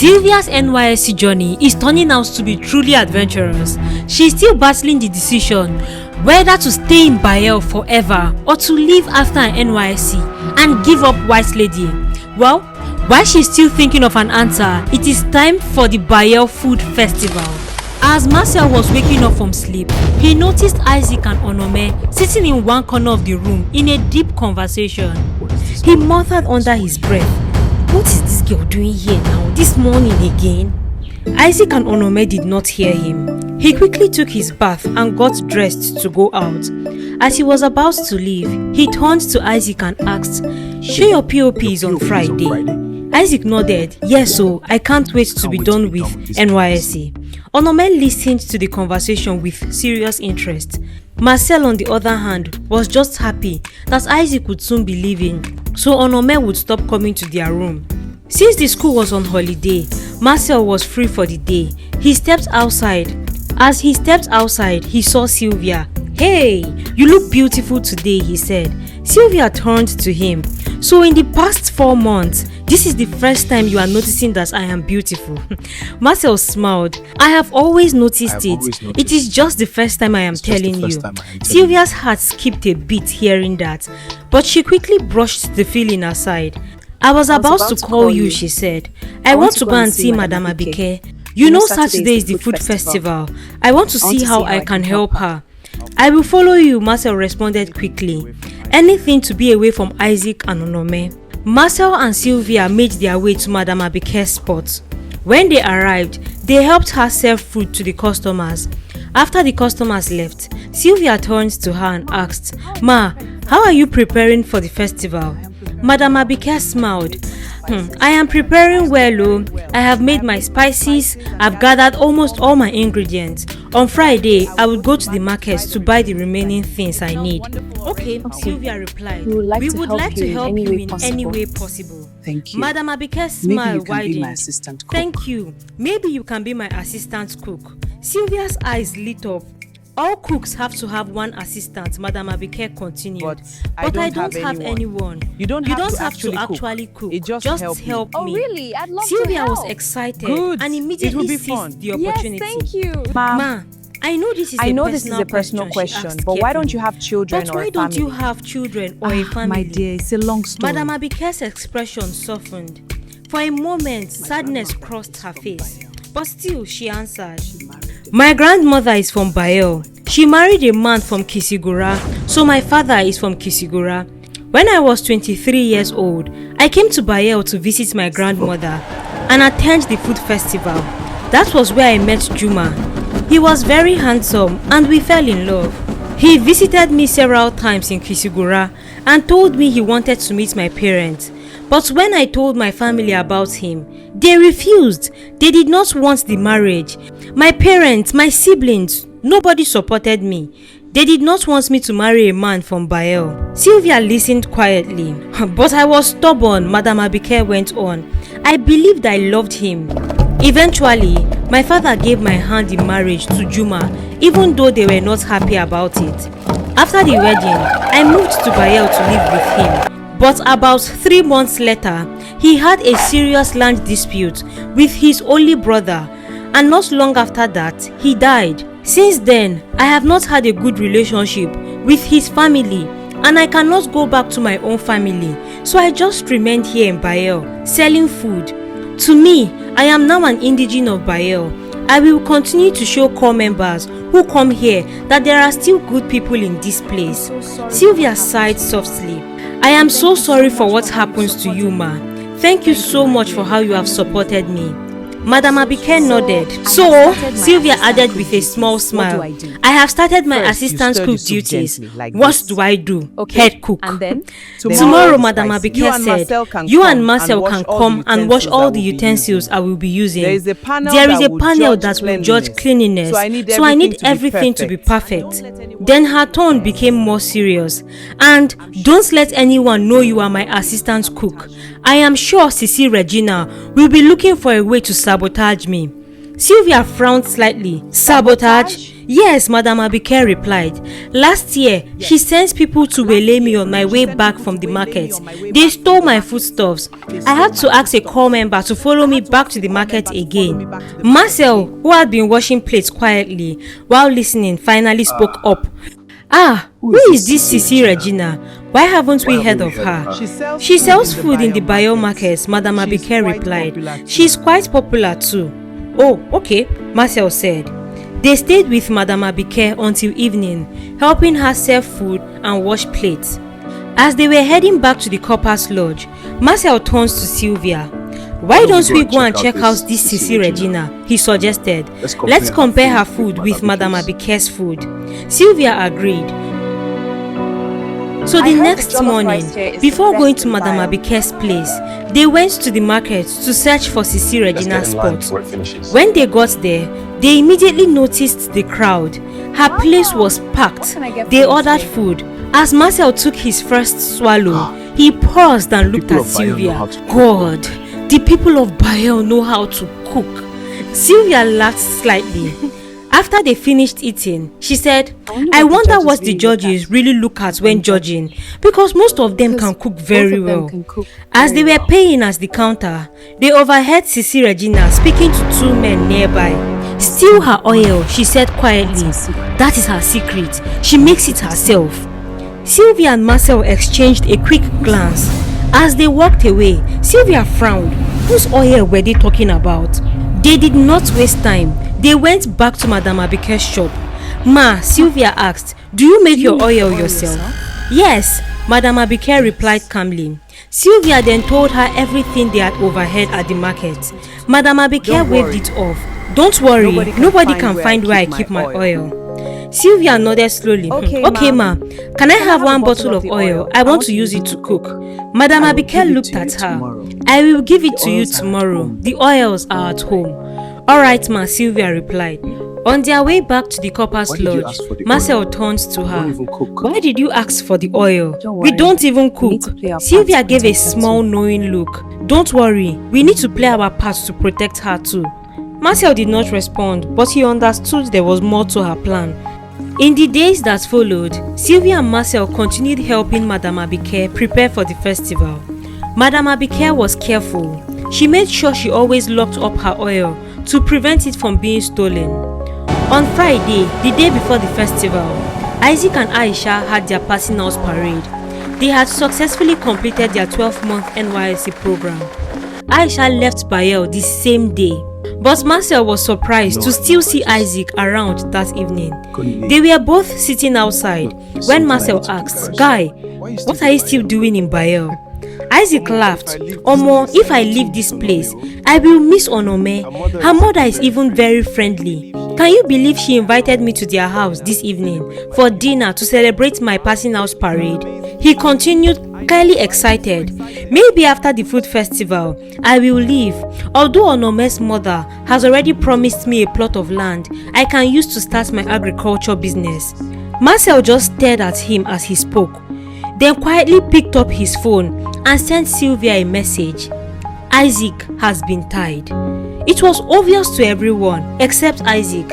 Sylvia's NYSC journey is turning out to be truly adventurous. She is still battling the decision whether to stay in Bayel forever or to leave after an NYSC and give up White Lady. Well, while she is still thinking of an answer, it is time for the Bayel Food Festival. As Marcel was waking up from sleep, he noticed Isaac and Onome sitting in one corner of the room in a deep conversation. He muttered under his breath, "What is this girl doing here now, this morning again?" Isaac and Onome did not hear him. He quickly took his bath and got dressed to go out. As he was about to leave, he turned to Isaac and asked, "Sure your POP is on Friday?" Isaac nodded, "Yes, so I can't wait to be done with NYSC." Onome listened to the conversation with serious interest. Marcel, on the other hand, was just happy that Isaac would soon be leaving, so Onome would stop coming to their room. Since the school was on holiday, Marcel was free for the day. He stepped outside. As he stepped outside, he saw Sylvia. "Hey, you look beautiful today," he said. Sylvia turned to him. "So in the past 4 months, this is the first time you are noticing that I am beautiful." Marcel smiled. "I have always noticed it. It is just the first time I am telling you." Sylvia's heart skipped a beat hearing that, but she quickly brushed the feeling aside. I was about to call you, she said. "I want to go and see Madam Abike. You know Saturday is the food festival. I want to see how I can help her." "I will follow you," Marcel responded quickly. Anything to be away from Isaac and Onome. Marcel and Sylvia made their way to Madam Abike's spot. When they arrived, they helped her serve food to the customers. After the customers left, Sylvia turned to her and asked, "Ma, how are you preparing for the festival?" Madam Abike smiled. "I am preparing well, oh. I have made my spices. I've gathered almost all my ingredients. On Friday, I will go to the market to buy the remaining things I need." Okay, Sylvia replied. "We would like to help you in any way possible." Thank you. Madam Abike's smile widened. My assistant cook. "Thank you. Maybe you can be my assistant cook." Sylvia's eyes lit up. "All cooks have to have one assistant," Madam Abike continued. But I don't have anyone. You don't have to actually cook. It just help me. Oh really? I'd love Sylvia to help. was excited. Good. And It will immediately be seized fun. the opportunity. Yes, thank you. Ma, I know this is a personal question, she asked but why don't you carefully. have children But or why a don't you family? have children or a family? My dear, it's a long story. Madam Abike's expression softened. For a moment, sadness crossed her face. But still, she answered, "My grandmother is from Bayel. She married a man from Kisigura, so my father is from Kisigura. When I was 23 years old, I came to Bayel to visit my grandmother and attend the food festival. That was where I met Juma. He was very handsome and we fell in love. He visited me several times in Kisigura and told me he wanted to meet my parents. But when I told my family about him, they refused. They did not want the marriage. My parents, my siblings, nobody supported me. They did not want me to marry a man from Bayel." Sylvia listened quietly. "But I was stubborn," Madam Abike went on. "I believed I loved him. Eventually, my father gave my hand in marriage to Juma, even though they were not happy about it. After the wedding, I moved to Bayel to live with him. But about 3 months later, he had a serious land dispute with his only brother, and not long after that, he died. Since then, I have not had a good relationship with his family, and I cannot go back to my own family, so I just remained here in Bayel, selling food. To me, I am now an indigene of Bayel. I will continue to show core members who come here that there are still good people in this place." Sylvia sighed softly. "I am so sorry for what happens to you, ma. Thank you so much for how you have supported me." Madam Abike nodded. "So," Sylvia added with a small smile, "I have started my assistant cook duties. What do I do? Head cook." And then? Tomorrow, Madam Abike said, "You and Marcel can come and wash all the utensils I will be using. There is a panel that will judge cleanliness, so I need everything to be perfect." Then her tone became more serious. "And don't let anyone know you are my assistant cook. I am sure Sisi Regina will be looking for a way to sabotage me." Sylvia frowned slightly. "Sabotage? Yes, Madam Abike replied. Last year, she sent people to waylay me on my way back from the market. They stole my foodstuffs. I had to ask a corps member to follow me back to the market again. Marcel, who had been washing plates quietly while listening, finally spoke up. Who is this Sisi Regina? Why haven't we heard of her? She sells food in the Bayel markets, Madam Abike replied. She's quite popular too. Oh, okay, Marcel said. They stayed with Madam Abike until evening, helping her serve food and wash plates. As they were heading back to the corpus lodge, Marcel turns to Sylvia. Why don't we go and check out this Sisi Regina? He suggested. Let's compare her food with Madam Abike's food. Sylvia agreed. So the next morning, before going to Madam Abike's place, they went to the market to search for Sisi Regina's spot. When they got there, they immediately noticed the crowd. Her place was packed. They ordered food. As Marcel took his first swallow, he paused and looked at Sylvia. God, the people of Bayel know how to cook. Sylvia laughed slightly. After they finished eating, she said, I wonder what the judges really look at when judging, because most of them can cook very well. As they were paying at the counter, they overheard Sisi Regina speaking to two men nearby. Steal her oil, she said quietly. That is her secret. She makes it herself. Sylvia and Marcel exchanged a quick glance. As they walked away, Sylvia frowned. Whose oil were they talking about? They did not waste time. They went back to Madam Abike's shop. Ma, Sylvia asked, do you make your oil yourself? Yes, Madam Abike replied calmly. Sylvia then told her everything they had overheard at the market. Madam Abike waved it off. Don't worry, nobody can find where I keep my oil. Sylvia nodded slowly. Okay, ma. Can I have one bottle of oil? I want to use it to cook. Madam Abike looked at her. I will give it to you tomorrow. The oils are at home. Alright, ma, Sylvia replied. On their way back to the corpus lodge, Marcel turns to her. Why did you ask for the oil? We don't even cook. Sylvia gave a small knowing look. Don't worry, we need to play our part to protect her too. Marcel did not respond, but he understood there was more to her plan. In the days that followed, Sylvia and Marcel continued helping Madam Abike prepare for the festival. Madam Abike was careful. She made sure she always locked up her oil to prevent it from being stolen. On Friday, the day before the festival, Isaac and Aisha had their passing out parade. They had successfully completed their 12-month NYSC program. Aisha left Bayel the same day, but Marcel was surprised to still see Isaac around that evening. They were both sitting outside when Marcel asked, Guy, what are you still doing in Bayel? Isaac laughed. Omo, if I leave this place, I will miss Onome. Her mother is even very friendly. Can you believe she invited me to their house this evening for dinner to celebrate my passing out parade? He continued, clearly excited. Maybe after the food festival, I will leave. Although Onome's mother has already promised me a plot of land I can use to start my agriculture business. Marcel just stared at him as he spoke, then quietly picked up his phone and sent Sylvia a message. Isaac has been tied. It was obvious to everyone except Isaac.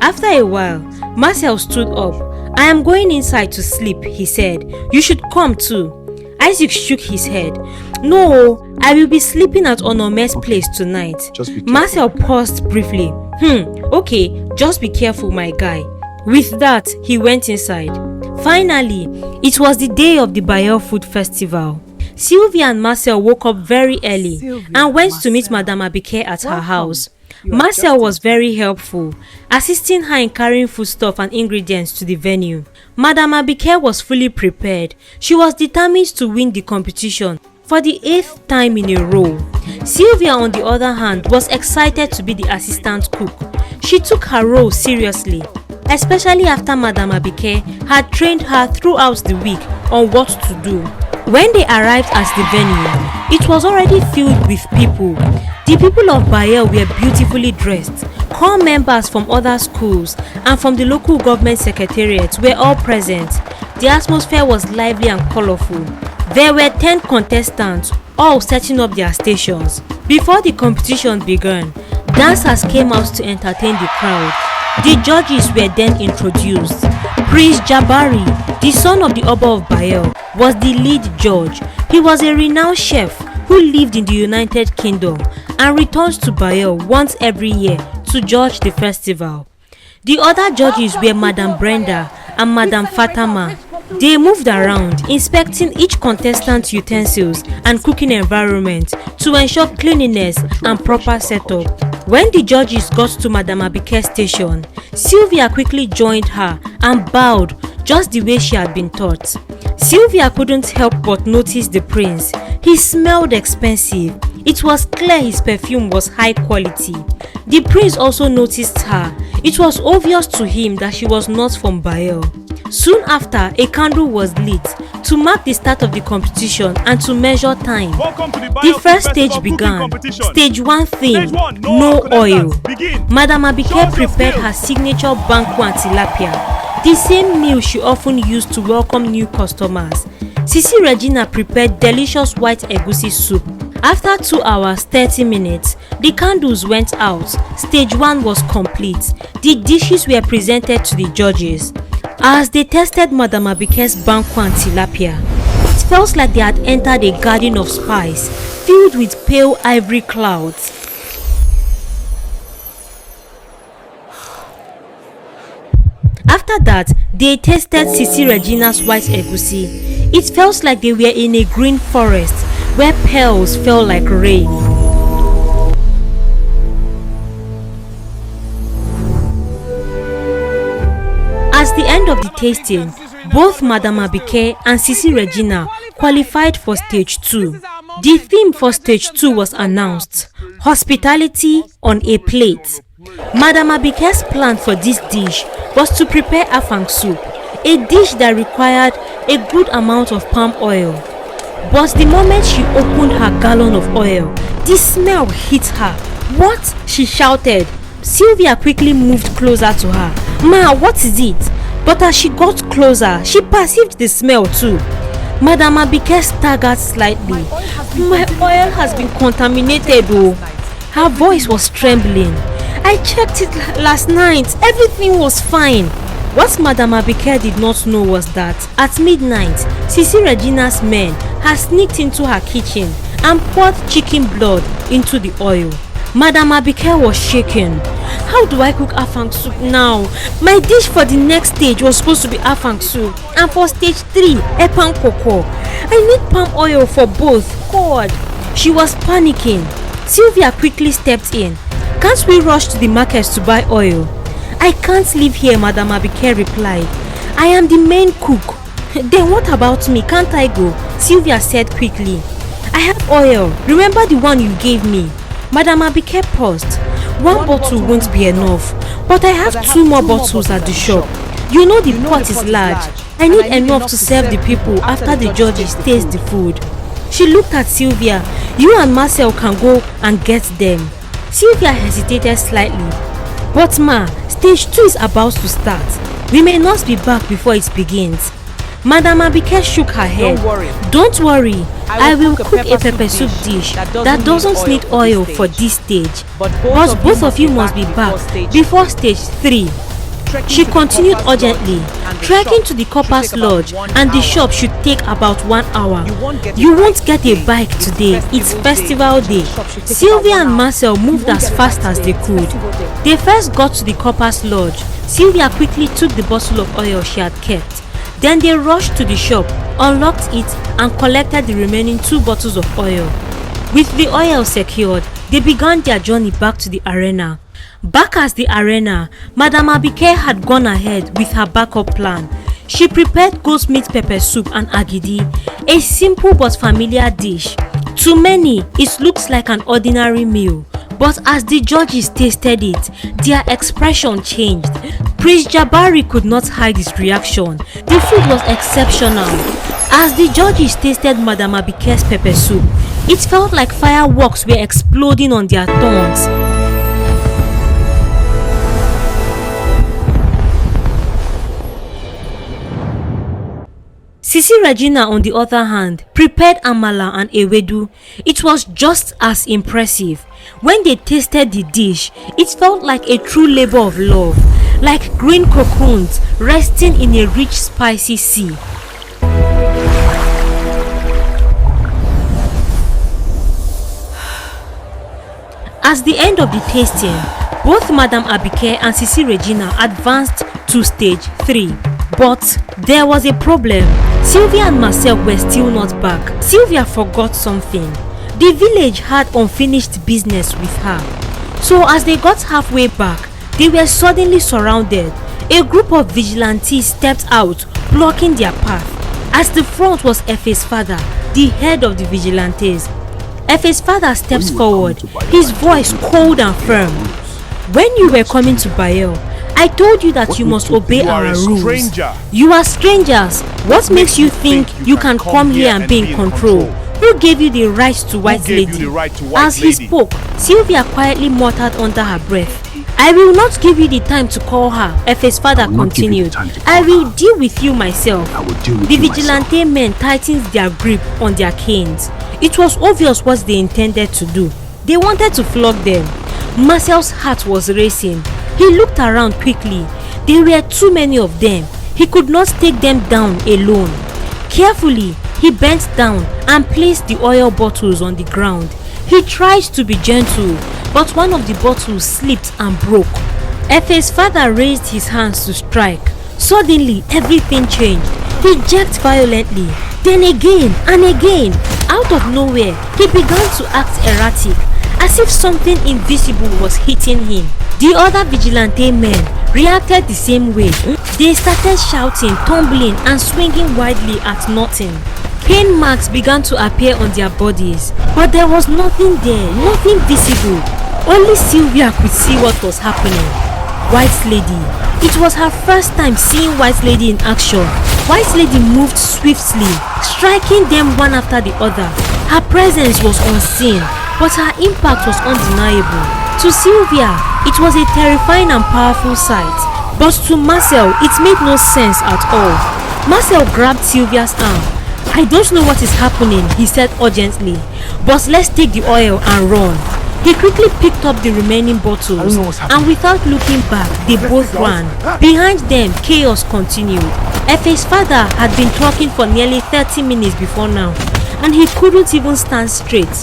After a while, Marcel stood up. I am going inside to sleep, he said. You should come too. Isaac shook his head. No, I will be sleeping at Onome's place tonight. Marcel paused briefly. Okay, just be careful, my guy. With that, he went inside. Finally, it was the day of the Bayel Food Festival. Sylvia and Marcel woke up very early and went to meet Madam Abike at her house. Marcel was very helpful, assisting her in carrying foodstuff and ingredients to the venue. Madam Abike was fully prepared. She was determined to win the competition for the 8th time in a row. Sylvia, on the other hand, was excited to be the assistant cook. She took her role seriously, especially after Madam Abike had trained her throughout the week on what to do. When they arrived at the venue, it was already filled with people. The people of Bayel were beautifully dressed. Corps members from other schools and from the local government secretariat were all present. The atmosphere was lively and colorful. There were 10 contestants, all setting up their stations. Before the competition began, dancers came out to entertain the crowd. The judges were then introduced. Prince Jabari, the son of the Oba of Bayel, was the lead judge. He was a renowned chef who lived in the United Kingdom and returns to Bayel once every year to judge the festival. The other judges were Madam Brenda and Madam Fatama. They moved around, inspecting each contestant's utensils and cooking environment to ensure cleanliness and proper setup. When the judges got to Madam Abike's station, Sylvia quickly joined her and bowed just the way she had been taught. Sylvia couldn't help but notice the prince. He smelled expensive. It was clear his perfume was high quality. The prince also noticed her. It was obvious to him that she was not from Bayel. Soon after, a candle was lit to mark the start of the competition and to measure time. The first stage began. Stage 1 theme, no oil. Madam Abike prepared her signature banku and tilapia, the same meal she often used to welcome new customers. Sisi Regina prepared delicious white egusi soup. After 2 hours 30 minutes, the candles went out. Stage 1 was complete. The dishes were presented to the judges. As they tested Madam Abike's banku and tilapia, it felt like they had entered a garden of spice filled with pale ivory clouds. After that, they tasted Sisi Regina's white egusi. It felt like they were in a green forest where pearls fell like rain. At the end of the tasting, both Madam Abike and Sisi Regina qualified for stage 2. The theme for stage 2 was announced: hospitality on a plate. Madam Abike's plan for this dish was to prepare afang soup, a dish that required a good amount of palm oil. But the moment she opened her gallon of oil, the smell hit her. "What?" she shouted. Sylvia quickly moved closer to her. "Ma, what is it?" But as she got closer, she perceived the smell too. Madam Abike staggered slightly. "My oil has been contaminated, oh." Her voice was trembling. "I checked it last night. Everything was fine." What Madam Abike did not know was that at midnight, Sisi Regina's men had sneaked into her kitchen and poured chicken blood into the oil. Madam Abike was shaken. "How do I cook afang soup now? My dish for the next stage was supposed to be afang soup, and for stage 3, epan koko. I need palm oil for both. God!" She was panicking. Sylvia quickly stepped in. "Can't we rush to the market to buy oil?" "I can't leave here," Madam Abike replied. "I am the main cook." "Then what about me? Can't I go?" Sylvia said quickly. "I have oil. Remember the one you gave me?" Madam Abike paused. One bottle won't be enough, but I have 2 more bottles at the shop. You know the pot is large. I need enough to serve the people after the judges taste the food." She looked at Sylvia. "You and Marcel can go and get them." Sylvia hesitated slightly. "But ma, stage 2 is about to start. We may not be back before it begins." Madam Abike shook her head. Don't worry, I will cook a pepper soup dish that doesn't need oil for this stage. But both of you must be back before stage 3. She continued urgently. Trekking to the Corpus Lodge and the shop should take about 1 hour. You won't get a bike today, it's festival day. Sylvia and Marcel moved as fast as they could. They first got to the Corpus Lodge. Sylvia quickly took the bottle of oil she had kept. Then they rushed to the shop, unlocked it and collected the remaining 2 bottles of oil. With the oil secured, they began their journey back to the arena. Back at the arena, Madam Abike had gone ahead with her backup plan. She prepared goat meat pepper soup and agidi, a simple but familiar dish. To many, it looks like an ordinary meal, but as the judges tasted it, their expression changed. Prince Jabari could not hide his reaction. The food was exceptional. As the judges tasted Madam Abike's pepper soup, it felt like fireworks were exploding on their tongues. Sisi Regina, on the other hand, prepared amala and ewedu. It was just as impressive. When they tasted the dish, it felt like a true labor of love. like green cocoons resting in a rich spicy sea. At the end of the tasting, both Madam Abike and Sisi Regina advanced to stage 3. But there was a problem. Sylvia and Marcel were still not back. Sylvia forgot something. The village had unfinished business with her. So as they got halfway back, they were suddenly surrounded. A group of vigilantes stepped out, blocking their path. At the front was Efe's father, the head of the vigilantes. Efe's father steps forward, his voice cold and firm. When you were coming to Bayel, I told you that you must obey our rules. You are strangers. What makes you think you can come here and be in control? Who gave you the right to White Lady? As he spoke, Sylvia quietly muttered under her breath. I will not give you the time to call her, Efe's father continued. I will deal with you myself. The vigilante men tightened their grip on their canes. It was obvious what they intended to do. They wanted to flog them. Marcel's heart was racing. He looked around quickly. There were too many of them. He could not take them down alone. Carefully, he bent down and placed the oil bottles on the ground. He tried to be gentle, but one of the bottles slipped and broke. Efe's father raised his hands to strike. Suddenly, everything changed. He jerked violently, then again and again. Out of nowhere, he began to act erratic, as if something invisible was hitting him. The other vigilante men reacted the same way. They started shouting, tumbling and swinging wildly at nothing. Pain marks began to appear on their bodies, but there was nothing there, nothing visible. Only Sylvia could see what was happening. White Lady. It was her first time seeing White Lady in action. White Lady moved swiftly, striking them one after the other. Her presence was unseen, but her impact was undeniable. To Sylvia, it was a terrifying and powerful sight, but to Marcel, it made no sense at all. Marcel grabbed Sylvia's arm. I don't know what is happening, he said urgently, but let's take the oil and run. He quickly picked up the remaining bottles, and without looking back, they both ran. Behind them, chaos continued. Efe's father had been talking for nearly 30 minutes before now, and he couldn't even stand straight.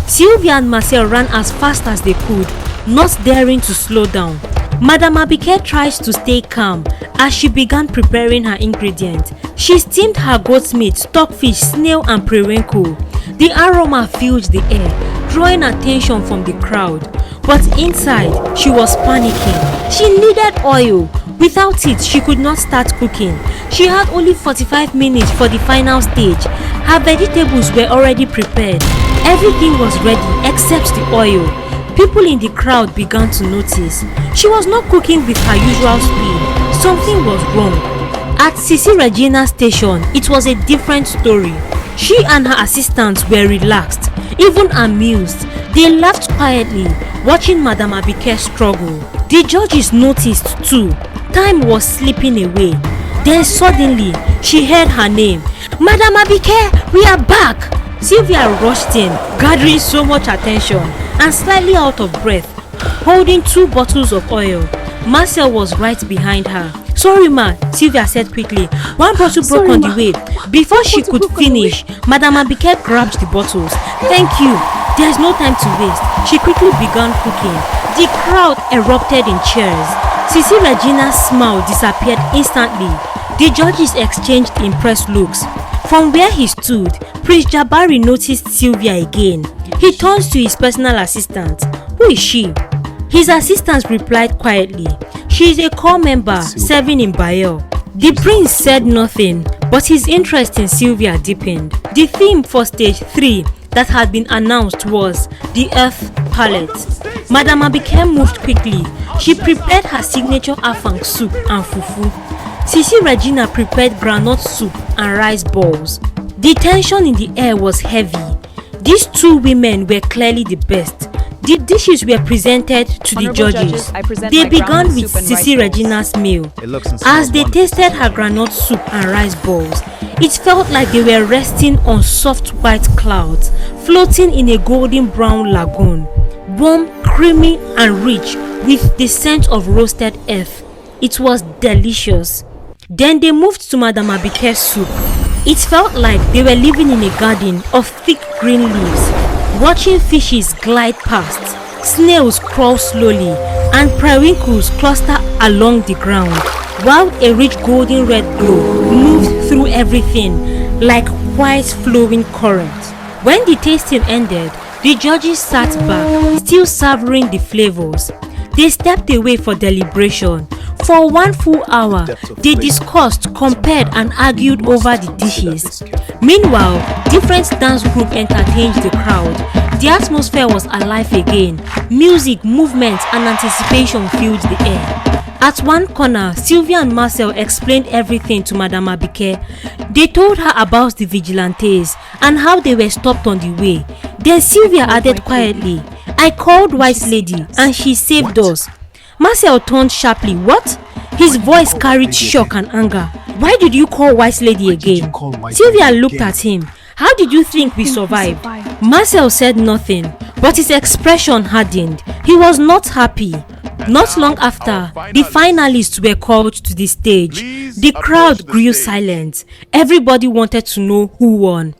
Sylvia and Marcel ran as fast as they could, not daring to slow down. Madam Abike tried to stay calm as she began preparing her ingredients. She steamed her goat's meat, stockfish, snail and periwinkle. The aroma filled the air, drawing attention from the crowd. But inside, she was panicking. She needed oil. Without it, she could not start cooking. She had only 45 minutes for the final stage. Her vegetables were already prepared. Everything was ready except the oil. People in the crowd began to notice. She was not cooking with her usual speed. Something was wrong. At Sisi Regina's station, it was a different story. She and her assistants were relaxed, even amused. They laughed quietly, watching Madam Abike struggle. The judges noticed too. Time was slipping away. Then suddenly, she heard her name. Madam Abike, we are back! Sylvia rushed in, gathering so much attention and slightly out of breath, holding 2 bottles of oil. Marcel was right behind her. Sorry ma, Sylvia said quickly. One bottle broke on the way. Before she could finish, Madam Abike grabbed the bottles. Thank you. There's no time to waste. She quickly began cooking. The crowd erupted in cheers. Sisi Regina's smile disappeared instantly. The judges exchanged impressed looks. From where he stood, Prince Jabari noticed Sylvia again. He turns to his personal assistant. Who is she? His assistant replied quietly. She is a corps member serving in Bayel. The prince said nothing, but his interest in Sylvia deepened. The theme for stage 3 that had been announced was the Earth Palette. Madam Abike moved quickly. She prepared her signature afang soup and fufu. Sisi Regina prepared groundnut soup and rice balls. The tension in the air was heavy. These 2 women were clearly the best. The dishes were presented to the judges. They began with Sisi Regina's meal. As they tasted her groundnut soup and rice balls, it felt like they were resting on soft white clouds, floating in a golden brown lagoon, warm, creamy and rich with the scent of roasted earth. It was delicious. Then they moved to Madam Abike's soup. It felt like they were living in a garden of thick green leaves, watching fishes glide past, snails crawl slowly, and periwinkles cluster along the ground, while a rich golden red glow moved through everything like white flowing current. When the tasting ended, the judges sat back, still savoring the flavors. They stepped away for deliberation. For 1 full hour, they discussed, compared, and argued over the dishes. Meanwhile, different dance groups entertained the crowd. The atmosphere was alive again. Music, movement, and anticipation filled the air. At one corner, Sylvia and Marcel explained everything to Madam Abike. They told her about the vigilantes and how they were stopped on the way. Then Sylvia added quietly, "I called White Lady and she saved us." Marcel turned sharply. "What?" His voice carried shock and anger. "Why did you call White Lady again?" Sylvia looked at him. "How did you think we survived?" Marcel said nothing, but his expression hardened. He was not happy. Not long after, the finalists were called to the stage. The crowd grew silent. Everybody wanted to know who won.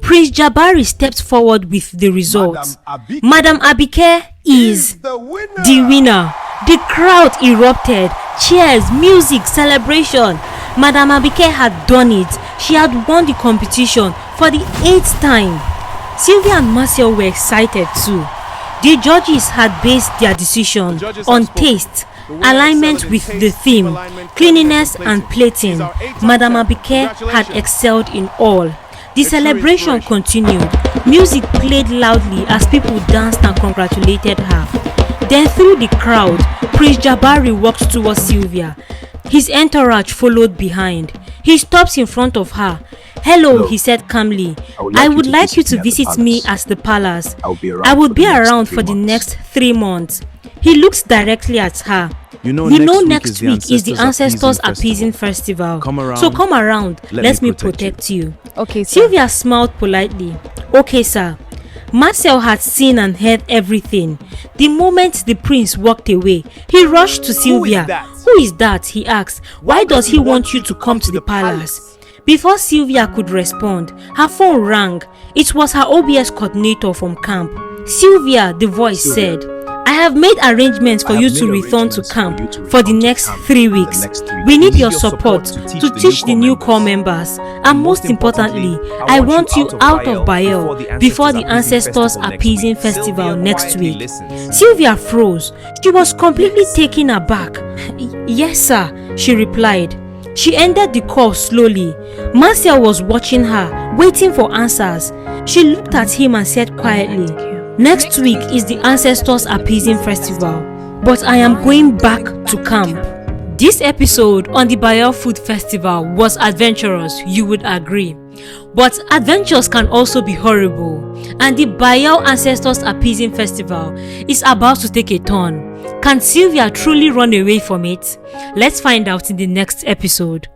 Prince Jabari stepped forward with the results. Madam Abike is the winner. The crowd erupted. Cheers, music, celebration. Madam Abike had done it. She had won the competition for the 8th time. Sylvia and Marcel were excited too. The judges had based their decision on taste, alignment with the theme, cleanliness and plating. Madam Abike had excelled in all. The celebration continued. Music played loudly as people danced and congratulated her. Then through the crowd, Prince Jabari walked towards Sylvia. His entourage followed behind. He stopped in front of her. "Hello," he said calmly. "I would like you to visit me at the palace. I will be around for the next 3 months." He looked directly at her. You know next week is the Ancestors Appeasing Festival. So come around. Let me protect you. Okay, sir. Sylvia smiled politely. "Okay, sir." Marcel had seen and heard everything. The moment the prince walked away, he rushed to Sylvia. "Who is that?" he asked. "Why does he want you to come to the palace?" Before Sylvia could respond, her phone rang. It was her OBS coordinator from camp. "Sylvia," the voice said, "I have made arrangements for you to return to camp for the next 3 weeks. We need your support to teach the new corps members. And most importantly, I want you out of Bayel before the Ancestors Appeasing Festival next week." Sylvia froze. She was completely taken aback. "Yes, sir," she replied. She ended the call slowly. Marcel was watching her, waiting for answers. She looked at him and said quietly, "Next week is the Ancestors Appeasing Festival, but I am going back to camp." This episode on the Bayel Food Festival was adventurous, you would agree. But adventures can also be horrible, and the Bayel Ancestors Appeasing Festival is about to take a turn. Can Sylvia truly run away from it? Let's find out in the next episode.